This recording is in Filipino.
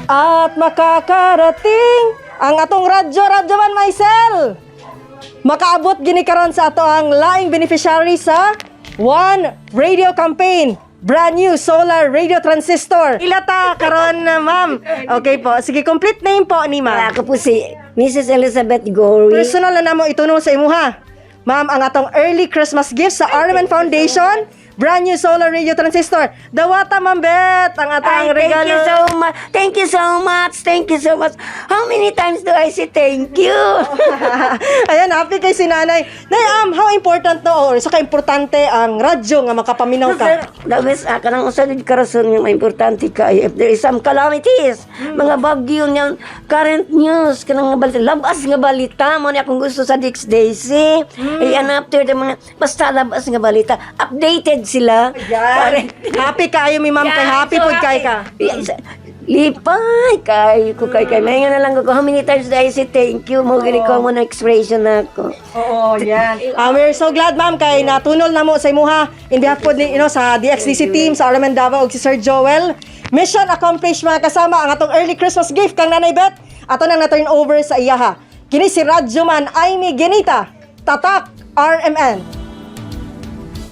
At makakarating ang atong radyo man Maisel. Makaabot gini karon sa ato ang laing beneficiary sa One Radio Campaign. Brand new solar radio transistor. Ilata karon ma'am. Okay po. Sige, complete name po ni ma'am. Ako po si Mrs. Elizabeth Gory. Personal na namo itunong sa imuha. Ma'am, ang atong early Christmas gift sa Arman Foundation. Brand new solar radio transistor. Dawata, Ma'am Bet, ang atong regalo. Thank you so much. Thank you so much. Thank you so much. How many times do I say thank you? Ayan, happy kay si nanay. Nay, how important no or saka importante ang radyo nga makapaminaw ka? Dawes, kanang usalid karason yung importante ka if there is some calamities, mga bagyo niyan, current news, kanang balita, labas nga balita, mo ni akong gusto sa Dix Daisy. And after the mga, basta labas nga balita, updated sila. Yan. Happy kayo, mi ma'am, kay happy so pod kay ka. Lipay kay ko kay may nga na lang ko how many times did I say thank you mo gani ko mo na expression nako. Oo, yan. We're so glad, ma'am, kay natunol na mo sa imuha in behalf po ni, sa DXDC team, sa Arman Davao, ug si Sir Joel. Mission accomplished, mga kasama, ang atong early Christmas gift kang Nanay Bet. Ato nang na-turn over sa iyaha. Kini si Radyo Man Aimee Genita, Tatak RMN.